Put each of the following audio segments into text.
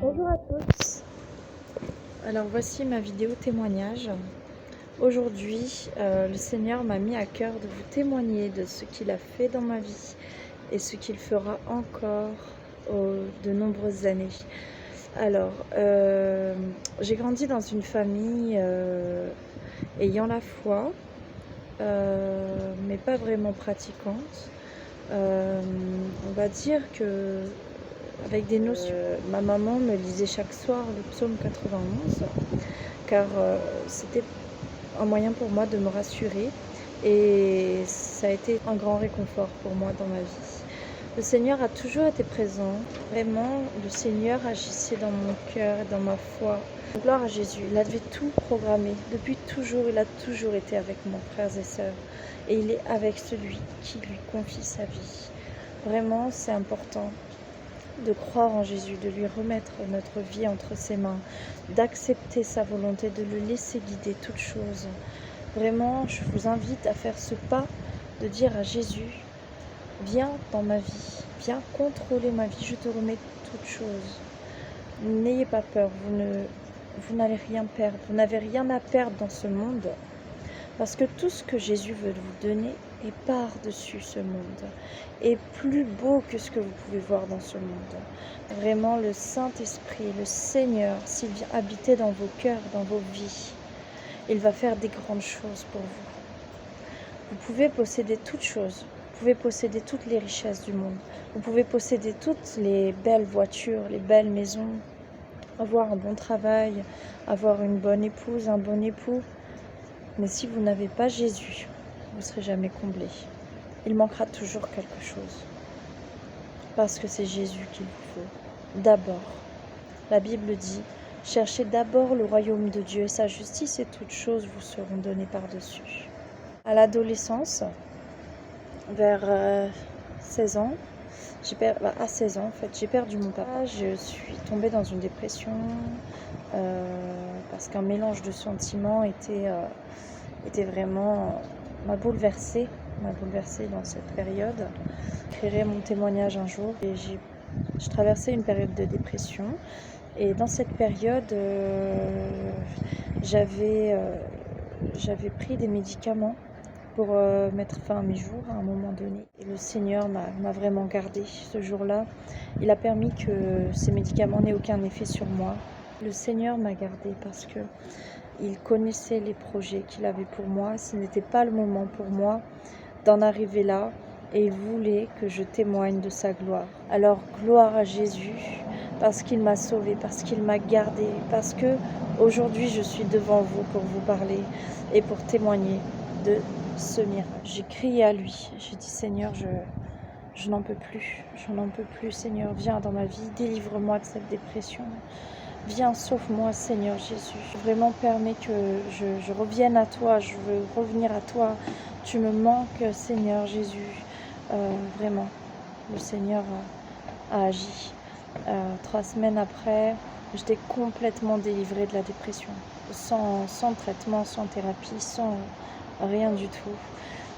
Bonjour à tous. Alors voici ma vidéo témoignage. Aujourd'hui, le Seigneur m'a mis à cœur de vous témoigner de ce qu'il a fait dans ma vie et ce qu'il fera encore de nombreuses années. Alors, j'ai grandi dans une famille ayant la foi, mais pas vraiment pratiquante. On va dire que avec des notions. Ma maman me lisait chaque soir le psaume 91, car c'était un moyen pour moi de me rassurer et ça a été un grand réconfort pour moi dans ma vie. Le Seigneur a toujours été présent, vraiment le Seigneur agissait dans mon cœur et dans ma foi. Gloire à Jésus, il avait tout programmé, depuis toujours il a toujours été avec moi, frères et sœurs, et il est avec celui qui lui confie sa vie. Vraiment c'est important de croire en Jésus, de lui remettre notre vie entre ses mains, d'accepter sa volonté, de le laisser guider toutes choses. Vraiment, je vous invite à faire ce pas, de dire à Jésus, viens dans ma vie, viens contrôler ma vie, je te remets toutes choses. N'ayez pas peur, vous n'allez rien perdre, vous n'avez rien à perdre dans ce monde, parce que tout ce que Jésus veut vous donner est par-dessus ce monde, est plus beau que ce que vous pouvez voir dans ce monde. Vraiment, le Saint-Esprit, le Seigneur, s'il vient habiter dans vos cœurs, dans vos vies, il va faire des grandes choses pour vous. Vous pouvez posséder toutes choses, vous pouvez posséder toutes les richesses du monde, vous pouvez posséder toutes les belles voitures, les belles maisons, avoir un bon travail, avoir une bonne épouse, un bon époux. Mais si vous n'avez pas Jésus, vous ne serez jamais comblé. Il manquera toujours quelque chose. Parce que c'est Jésus qu'il vous faut. D'abord, la Bible dit, cherchez d'abord le royaume de Dieu et sa justice et toutes choses vous seront données par-dessus. À l'adolescence, vers 16 ans, à 16 ans en fait, j'ai perdu mon papa. Je suis tombée dans une dépression parce qu'un mélange de sentiments était vraiment m'a bouleversée dans cette période. J'écrirai mon témoignage un jour et je traversais une période de dépression et dans cette période j'avais pris des médicaments pour mettre fin à mes jours à un moment donné. Et le Seigneur m'a vraiment gardée ce jour-là. Il a permis que ces médicaments n'aient aucun effet sur moi. Le Seigneur m'a gardée parce que il connaissait les projets qu'il avait pour moi. Ce n'était pas le moment pour moi d'en arriver là et il voulait que je témoigne de sa gloire. Alors gloire à Jésus parce qu'il m'a sauvée, parce qu'il m'a gardée, parce que aujourd'hui je suis devant vous pour vous parler et pour témoigner de ce miracle. J'ai crié à lui, j'ai dit Seigneur, je n'en peux plus Seigneur, viens dans ma vie, délivre-moi de cette dépression. Viens, sauve-moi, Seigneur Jésus. Vraiment, permets que je revienne à toi. Je veux revenir à toi. Tu me manques, Seigneur Jésus. Vraiment, le Seigneur a agi. 3 semaines après, j'étais complètement délivrée de la dépression. Sans traitement, sans thérapie, sans rien du tout.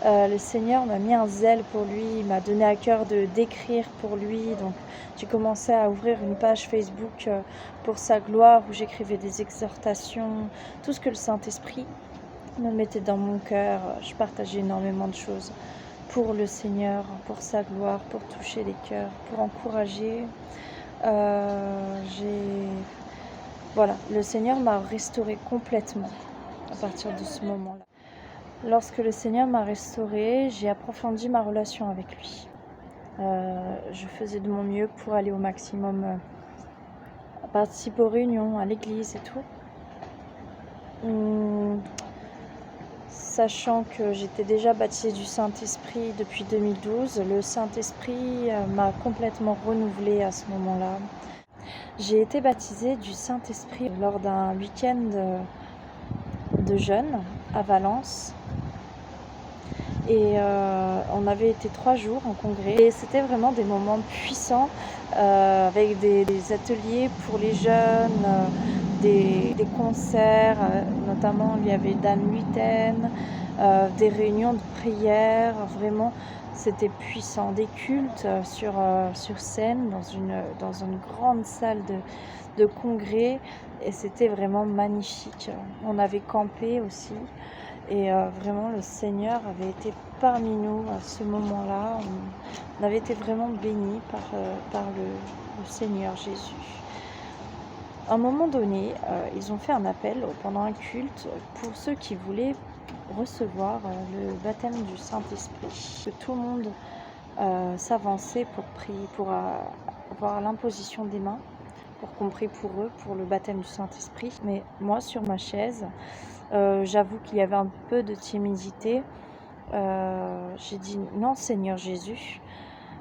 Le Seigneur m'a mis un zèle pour lui, il m'a donné à cœur d'écrire pour lui. Donc j'ai commencé à ouvrir une page Facebook pour sa gloire où j'écrivais des exhortations, tout ce que le Saint-Esprit me mettait dans mon cœur. Je partageais énormément de choses pour le Seigneur, pour sa gloire, pour toucher les cœurs, pour encourager. Voilà, le Seigneur m'a restaurée complètement à partir de ce moment-là. Lorsque le Seigneur m'a restaurée, j'ai approfondi ma relation avec lui. Je faisais de mon mieux pour aller au maximum, participer aux réunions, à l'église et tout. Sachant que j'étais déjà baptisée du Saint-Esprit depuis 2012, le Saint-Esprit m'a complètement renouvelée à ce moment-là. J'ai été baptisée du Saint-Esprit lors d'un week-end de jeûne à Valence. Et on avait été 3 jours en congrès et c'était vraiment des moments puissants avec des ateliers pour les jeunes, des concerts, notamment il y avait Dan Huiten, des réunions de prière. Vraiment C'était puissant. Des cultes sur scène, dans une grande salle de congrès. Et c'était vraiment magnifique. On avait campé aussi. Et vraiment, le Seigneur avait été parmi nous à ce moment-là. On avait été vraiment bénis par le Seigneur Jésus. À un moment donné, ils ont fait un appel pendant un culte pour ceux qui voulaient recevoir le baptême du Saint-Esprit. Que tout le monde s'avançait pour prier, pour avoir l'imposition des mains, pour qu'on prie pour eux, pour le baptême du Saint-Esprit. Mais moi, sur ma chaise, j'avoue qu'il y avait un peu de timidité. J'ai dit non, Seigneur Jésus,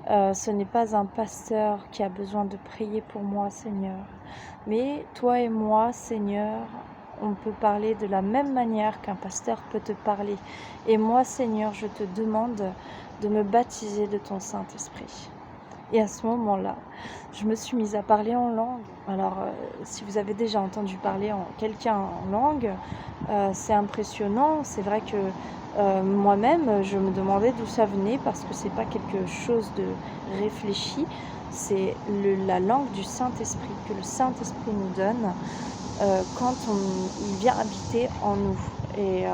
ce n'est pas un pasteur qui a besoin de prier pour moi, Seigneur. Mais toi et moi, Seigneur, on peut parler de la même manière qu'un pasteur peut te parler. Et moi, Seigneur, je te demande de me baptiser de ton Saint-Esprit. Et à ce moment-là, je me suis mise à parler en langue. Alors, si vous avez déjà entendu parler quelqu'un en langue, c'est impressionnant. C'est vrai que moi-même, je me demandais d'où ça venait parce que c'est pas quelque chose de réfléchi. C'est la langue du Saint-Esprit que le Saint-Esprit nous donne quand il vient habiter en nous. Et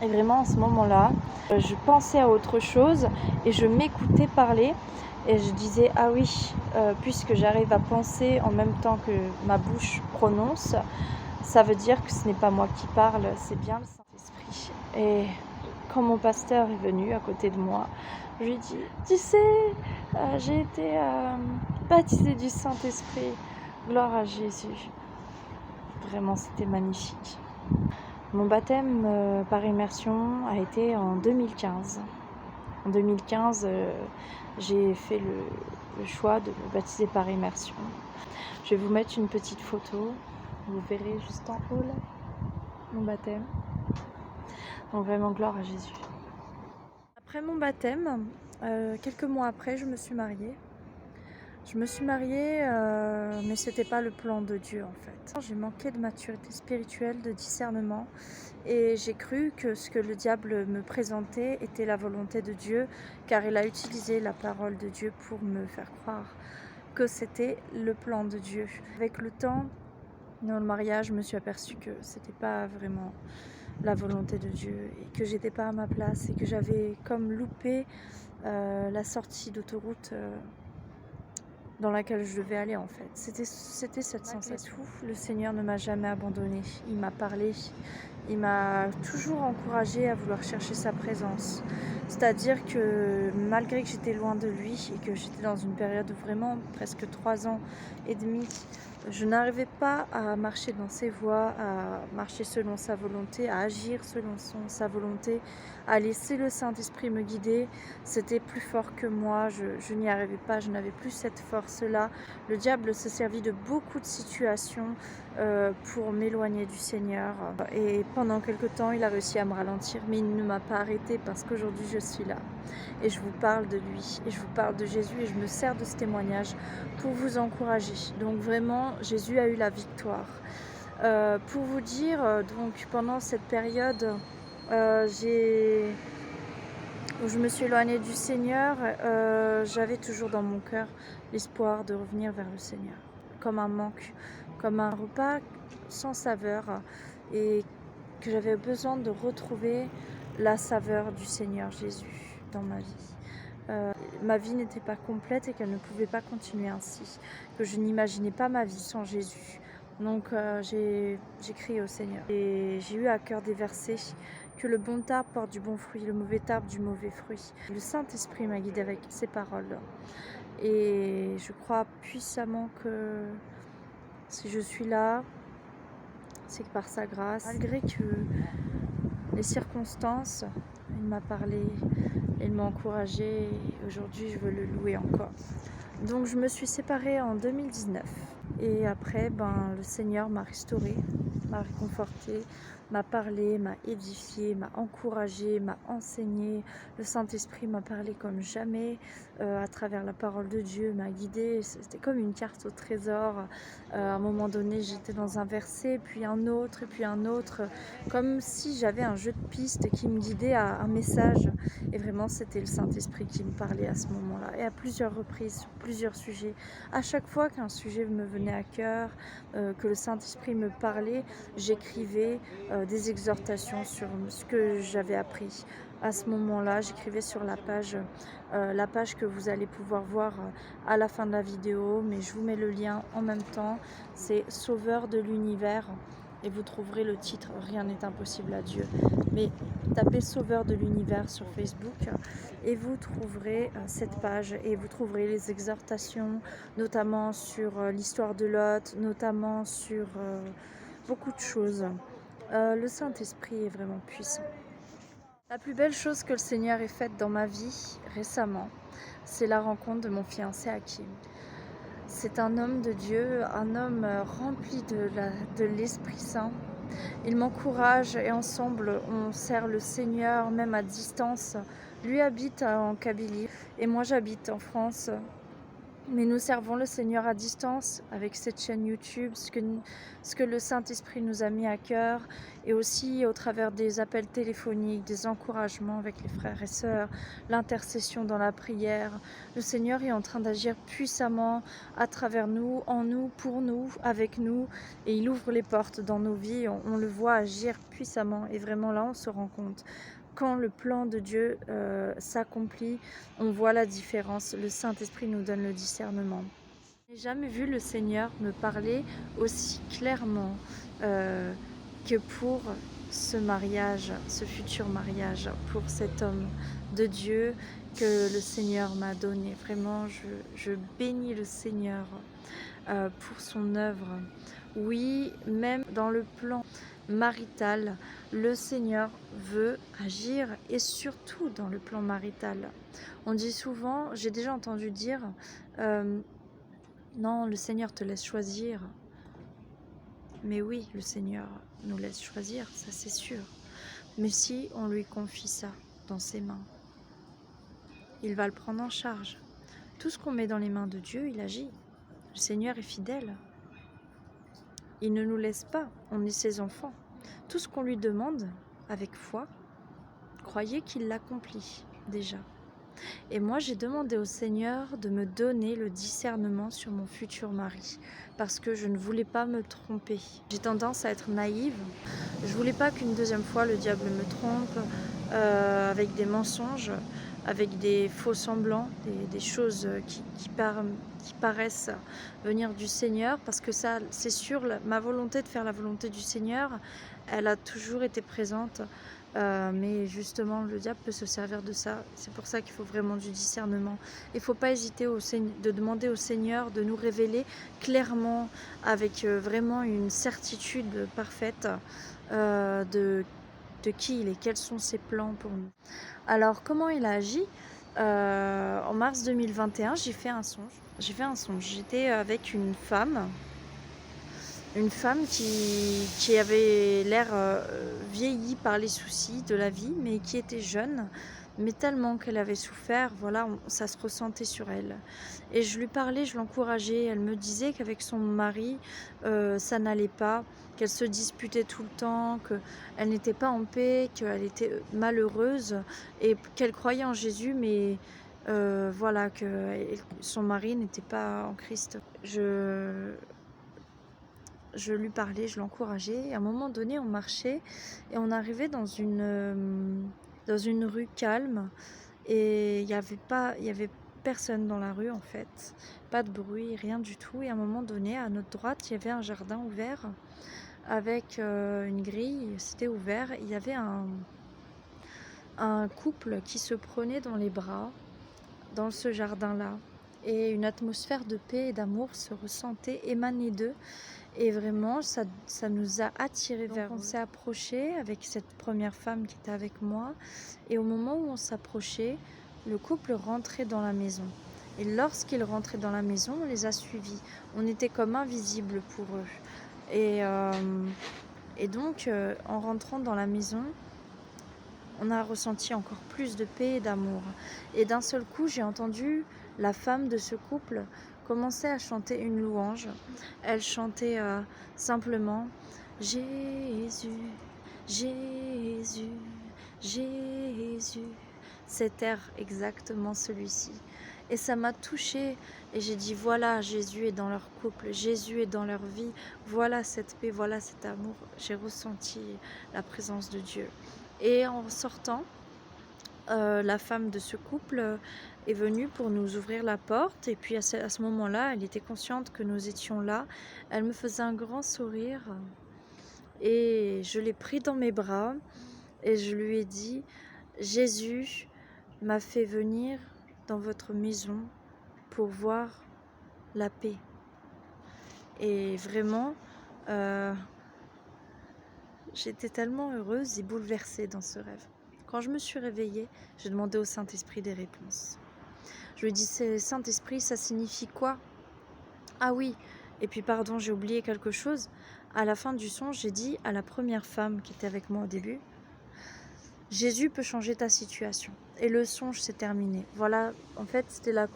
vraiment, à ce moment-là, je pensais à autre chose et je m'écoutais parler. Et je disais, ah oui, puisque j'arrive à penser en même temps que ma bouche prononce, ça veut dire que ce n'est pas moi qui parle, c'est bien le Saint-Esprit. Et quand mon pasteur est venu à côté de moi, je lui ai dit, tu sais, j'ai été baptisée du Saint-Esprit, gloire à Jésus. Vraiment, c'était magnifique. Mon baptême par immersion a été en 2015. En 2015, j'ai fait le choix de me baptiser par immersion. Je vais vous mettre une petite photo. Vous verrez juste en haut là, mon baptême. Donc vraiment gloire à Jésus. Après mon baptême, quelques mois après, je me suis mariée. Je me suis mariée, mais c'était pas le plan de Dieu en fait. J'ai manqué de maturité spirituelle, de discernement, et j'ai cru que ce que le diable me présentait était la volonté de Dieu, car il a utilisé la parole de Dieu pour me faire croire que c'était le plan de Dieu. Avec le temps, dans le mariage, je me suis aperçue que c'était pas vraiment la volonté de Dieu et que j'étais pas à ma place et que j'avais comme loupé la sortie d'autoroute dans laquelle je devais aller en fait. C'était cette sensation. Le Seigneur ne m'a jamais abandonnée. Il m'a parlé. Il m'a toujours encouragée à vouloir chercher sa présence. C'est-à-dire que malgré que j'étais loin de lui et que j'étais dans une période vraiment presque 3 ans et demi, je n'arrivais pas à marcher dans ses voies, à marcher selon sa volonté, à agir selon sa volonté, à laisser le Saint-Esprit me guider. C'était plus fort que moi, je n'y arrivais pas, je n'avais plus cette force-là. Le diable s'est servi de beaucoup de situations pour m'éloigner du Seigneur. Et pendant quelque temps, il a réussi à me ralentir, mais il ne m'a pas arrêté parce qu'aujourd'hui, je suis là. Et je vous parle de lui, et je vous parle de Jésus, et je me sers de ce témoignage pour vous encourager. Donc vraiment, Jésus a eu la victoire. Pour vous dire, donc pendant cette période, où je me suis éloignée du Seigneur, j'avais toujours dans mon cœur l'espoir de revenir vers le Seigneur, comme un manque, comme un repas sans saveur, et que j'avais besoin de retrouver la saveur du Seigneur Jésus dans ma vie. Ma vie n'était pas complète et qu'elle ne pouvait pas continuer ainsi, que je n'imaginais pas ma vie sans Jésus. Donc j'ai crié au Seigneur et j'ai eu à cœur des versets que le bon arbre porte du bon fruit, le mauvais arbre du mauvais fruit. Le Saint-Esprit m'a guidée avec ces paroles et je crois puissamment que si je suis là, c'est que par sa grâce, malgré que les circonstances, il m'a parlé, il m'a encouragée et aujourd'hui je veux le louer encore. Donc je me suis séparée en 2019 et après le Seigneur m'a restaurée, m'a réconfortée, m'a parlé, m'a édifié, m'a encouragé, m'a enseigné. Le Saint-Esprit m'a parlé comme jamais à travers la parole de Dieu, m'a guidé. C'était comme une carte au trésor. À un moment donné, j'étais dans un verset, puis un autre, et puis un autre, comme si j'avais un jeu de pistes qui me guidait à un message. Et vraiment, c'était le Saint-Esprit qui me parlait à ce moment-là. Et à plusieurs reprises, sur plusieurs sujets. À chaque fois qu'un sujet me venait à cœur, que le Saint-Esprit me parlait, j'écrivais des exhortations sur ce que j'avais appris. À ce moment-là, j'écrivais sur la page que vous allez pouvoir voir à la fin de la vidéo, mais je vous mets le lien en même temps. C'est Sauveur de l'univers et vous trouverez le titre Rien n'est impossible à Dieu. Mais tapez Sauveur de l'univers sur Facebook et vous trouverez cette page et vous trouverez les exhortations, notamment sur l'histoire de Lot, notamment sur beaucoup de choses. Le Saint-Esprit est vraiment puissant. La plus belle chose que le Seigneur ait faite dans ma vie récemment, c'est la rencontre de mon fiancé Hakim. C'est un homme de Dieu, un homme rempli de l'Esprit Saint. Il m'encourage et ensemble on sert le Seigneur même à distance. Lui habite en Kabylie et moi j'habite en France. Mais nous servons le Seigneur à distance avec cette chaîne YouTube, ce que le Saint-Esprit nous a mis à cœur, et aussi au travers des appels téléphoniques, des encouragements avec les frères et sœurs, l'intercession dans la prière. Le Seigneur est en train d'agir puissamment à travers nous, en nous, pour nous, avec nous, et il ouvre les portes dans nos vies. On le voit agir puissamment, et vraiment là on se rend compte. Quand le plan de Dieu s'accomplit, on voit la différence. Le Saint-Esprit nous donne le discernement. Je n'ai jamais vu le Seigneur me parler aussi clairement que pour ce mariage, ce futur mariage, pour cet homme de Dieu que le Seigneur m'a donné. Vraiment, je bénis le Seigneur pour son œuvre. Oui, même dans le plan marital, le Seigneur veut agir, et surtout dans le plan marital. On dit souvent, j'ai déjà entendu dire, non, le Seigneur te laisse choisir. Mais oui, le Seigneur nous laisse choisir, ça c'est sûr. Mais si on lui confie ça dans ses mains, il va le prendre en charge. Tout ce qu'on met dans les mains de Dieu, il agit. Le Seigneur est fidèle. Il ne nous laisse pas, on est ses enfants. Tout ce qu'on lui demande, avec foi, croyez qu'il l'accomplit déjà. Et moi, j'ai demandé au Seigneur de me donner le discernement sur mon futur mari, parce que je ne voulais pas me tromper. J'ai tendance à être naïve. Je voulais pas qu'une deuxième fois le diable me trompe avec des mensonges, avec des faux semblants, des choses qui paraissent venir du Seigneur, parce que ça, c'est sûr, ma volonté de faire la volonté du Seigneur, elle a toujours été présente. Mais justement, le diable peut se servir de ça. C'est pour ça qu'il faut vraiment du discernement. Il ne faut pas hésiter de demander au Seigneur de nous révéler clairement, avec vraiment une certitude parfaite de qui il est, quels sont ses plans pour nous. Alors, comment il a agi en mars 2021, j'ai fait un songe. J'étais avec une femme qui avait l'air vieillie par les soucis de la vie, mais qui était jeune, mais tellement qu'elle avait souffert, voilà, ça se ressentait sur elle. Et je lui parlais, je l'encourageais, elle me disait qu'avec son mari, ça n'allait pas, qu'elle se disputait tout le temps, qu'elle n'était pas en paix, qu'elle était malheureuse, et qu'elle croyait en Jésus, mais voilà, que son mari n'était pas en Christ. Je lui parlais, je l'encourageais. Et à un moment donné, on marchait et on arrivait dans une rue calme. Et il y avait personne dans la rue en fait. Pas de bruit, rien du tout. Et à un moment donné, à notre droite, il y avait un jardin ouvert avec une grille. C'était ouvert. Il y avait un couple qui se prenait dans les bras dans ce jardin-là. Et une atmosphère de paix et d'amour se ressentait, émanait d'eux. Et vraiment, ça nous a attirés vers eux. On s'est approché avec cette première femme qui était avec moi. Et au moment où on s'approchait, le couple rentrait dans la maison. Et lorsqu'ils rentraient dans la maison, on les a suivis. On était comme invisibles pour eux. Et Et donc, en rentrant dans la maison, on a ressenti encore plus de paix et d'amour. Et d'un seul coup, j'ai entendu la femme de ce couple commencer à chanter une louange. Elle chantait simplement Jésus, Jésus, Jésus. Cet air, exactement celui-ci. Et ça m'a touchée et j'ai dit voilà, Jésus est dans leur couple, Jésus est dans leur vie, voilà cette paix, voilà cet amour. J'ai ressenti la présence de Dieu. Et en sortant, la femme de ce couple est venue pour nous ouvrir la porte. Et puis à ce moment-là, elle était consciente que nous étions là. Elle me faisait un grand sourire et je l'ai pris dans mes bras et je lui ai dit, Jésus m'a fait venir dans votre maison pour voir la paix. Et vraiment, j'étais tellement heureuse et bouleversée dans ce rêve. Quand je me suis réveillée, j'ai demandé au Saint-Esprit des réponses. Je lui ai dit, Saint-Esprit, ça signifie quoi? Ah oui, et puis pardon, j'ai oublié quelque chose. À la fin du songe, j'ai dit à la première femme qui était avec moi au début, Jésus peut changer ta situation. Et le songe s'est terminé. Voilà, en fait, c'était la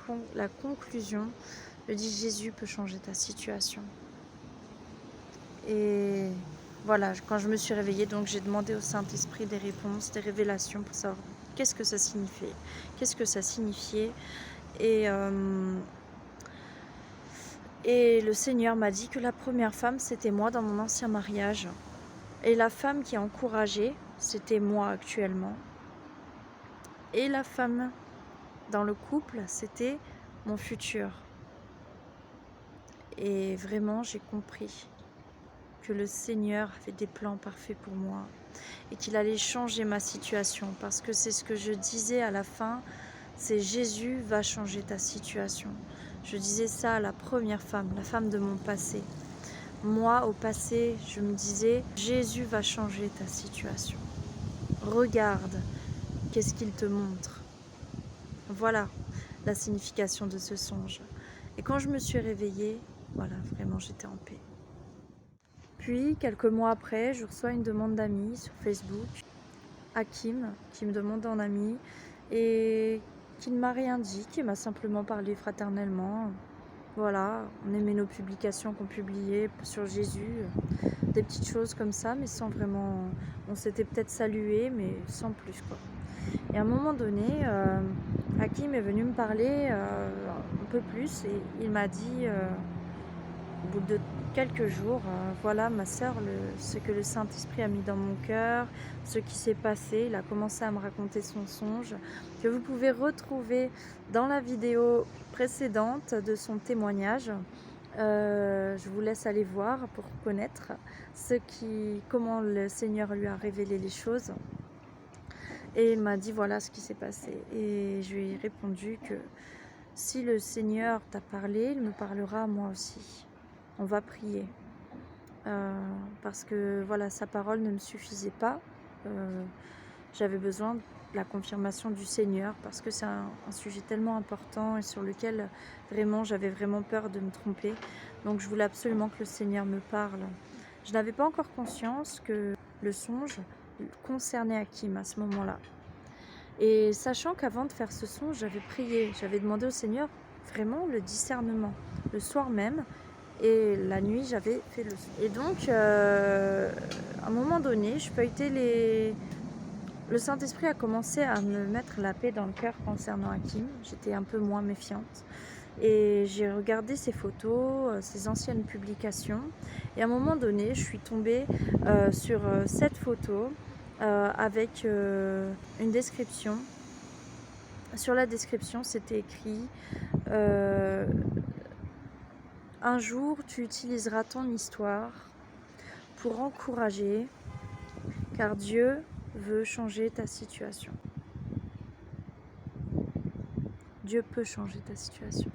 conclusion. Je dis, Jésus peut changer ta situation. Et voilà, quand je me suis réveillée, donc j'ai demandé au Saint-Esprit des réponses, des révélations pour savoir qu'est-ce que ça signifiait. Qu'est-ce que ça signifiait. Et le Seigneur m'a dit que la première femme, c'était moi dans mon ancien mariage. Et la femme qui a encouragé, c'était moi actuellement. Et la femme dans le couple, c'était mon futur. Et vraiment, j'ai compris que le Seigneur avait des plans parfaits pour moi et qu'il allait changer ma situation. Parce que c'est ce que je disais à la fin, c'est Jésus va changer ta situation. Je disais ça à la première femme, la femme de mon passé. Moi, au passé, je me disais, Jésus va changer ta situation. Regarde, qu'est-ce qu'il te montre. Voilà la signification de ce songe. Et quand je me suis réveillée, voilà, vraiment, j'étais en paix. Puis, quelques mois après, je reçois une demande d'amis sur Facebook. Hakim, qui me demande en ami et qui ne m'a rien dit, qui m'a simplement parlé fraternellement. Voilà, on aimait nos publications qu'on publiait sur Jésus, des petites choses comme ça, mais sans vraiment... On s'était peut-être salué, mais sans plus, quoi. Et à un moment donné, Hakim est venu me parler un peu plus et il m'a dit, au bout de quelques jours, voilà ma sœur, ce que le Saint-Esprit a mis dans mon cœur, ce qui s'est passé. Il a commencé à me raconter son songe, que vous pouvez retrouver dans la vidéo précédente de son témoignage. Je vous laisse aller voir pour connaître comment le Seigneur lui a révélé les choses. Et il m'a dit voilà ce qui s'est passé. Et je lui ai répondu que si le Seigneur t'a parlé, il me parlera à moi aussi. On va prier. Parce que voilà, sa parole ne me suffisait pas. J'avais besoin de la confirmation du Seigneur parce que c'est un sujet tellement important et sur lequel vraiment j'avais vraiment peur de me tromper. Donc je voulais absolument que le Seigneur me parle. Je n'avais pas encore conscience que le songe concernait Hakim à ce moment-là. Et sachant qu'avant de faire ce songe, j'avais prié, j'avais demandé au Seigneur vraiment le discernement. Le soir même, et la nuit, j'avais fait le son. Et donc, à un moment donné, je feuilletais le Saint-Esprit a commencé à me mettre la paix dans le cœur concernant Hakim. J'étais un peu moins méfiante. Et j'ai regardé ses photos, ses anciennes publications. Et à un moment donné, je suis tombée sur cette photo avec une description. Sur la description, c'était écrit un jour, tu utiliseras ton histoire pour encourager, car Dieu veut changer ta situation. Dieu peut changer ta situation.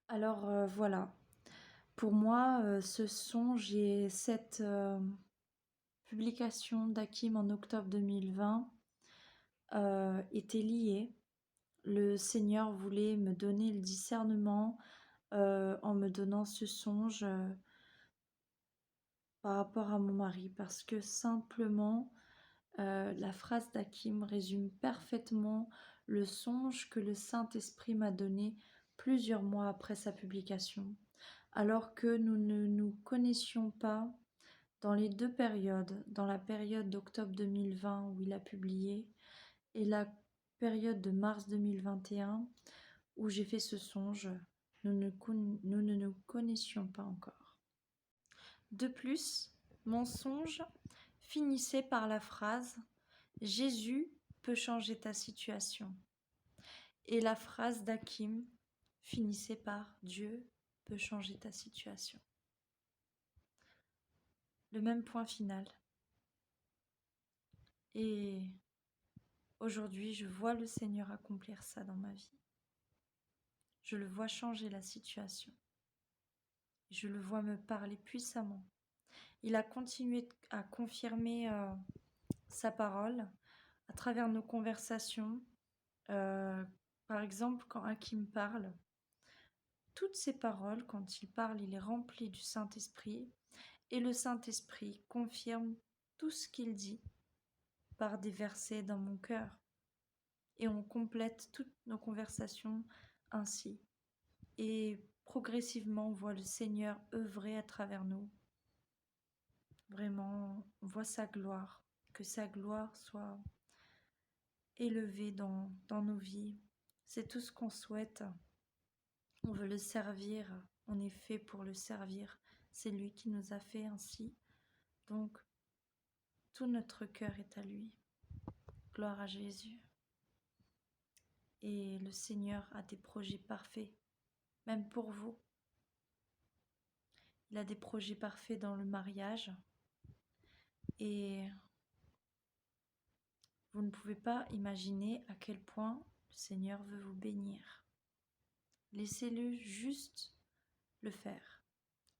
Alors voilà, pour moi, ce songe et cette publication d'Hakim en octobre 2020 étaient liés. Le Seigneur voulait me donner le discernement en me donnant ce songe par rapport à mon mari, parce que simplement, la phrase d'Hakim résume parfaitement le songe que le Saint-Esprit m'a donné plusieurs mois après sa publication, alors que nous ne nous connaissions pas dans les deux périodes, dans la période d'octobre 2020 où il a publié et la période de mars 2021 où j'ai fait ce songe, nous ne nous connaissions pas encore. De plus, mon songe finissait par la phrase « Jésus peut changer ta situation » et la phrase d'Hakim finissait par « Dieu peut changer ta situation ». Le même point final. Et aujourd'hui, je vois le Seigneur accomplir ça dans ma vie. Je le vois changer la situation. Je le vois me parler puissamment. Il a continué à confirmer sa parole à travers nos conversations. Par exemple, quand Hakim parle, toutes ces paroles, quand il parle, il est rempli du Saint-Esprit. Et le Saint-Esprit confirme tout ce qu'il dit par des versets dans mon cœur. Et on complète toutes nos conversations ainsi. Et progressivement, on voit le Seigneur œuvrer à travers nous. Vraiment, on voit sa gloire. Que sa gloire soit élevée dans nos vies. C'est tout ce qu'on souhaite. On veut le servir. On est fait pour le servir. C'est lui qui nous a fait ainsi. Donc, tout notre cœur est à lui. Gloire à Jésus. Et le Seigneur a des projets parfaits, même pour vous. Il a des projets parfaits dans le mariage. Et vous ne pouvez pas imaginer à quel point le Seigneur veut vous bénir. Laissez-le juste le faire.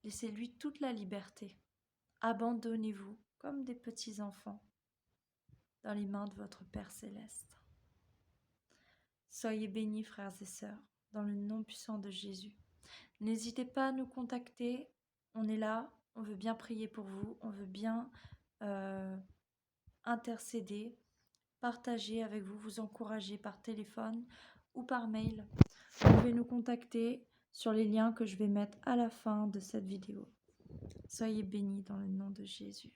Laissez-lui toute la liberté. Abandonnez-vous comme des petits enfants dans les mains de votre Père céleste. Soyez bénis, frères et sœurs, dans le nom puissant de Jésus. N'hésitez pas à nous contacter. On est là, on veut bien prier pour vous, on veut bien intercéder, partager avec vous, vous encourager par téléphone ou par mail. Vous pouvez nous contacter sur les liens que je vais mettre à la fin de cette vidéo. Soyez bénis dans le nom de Jésus.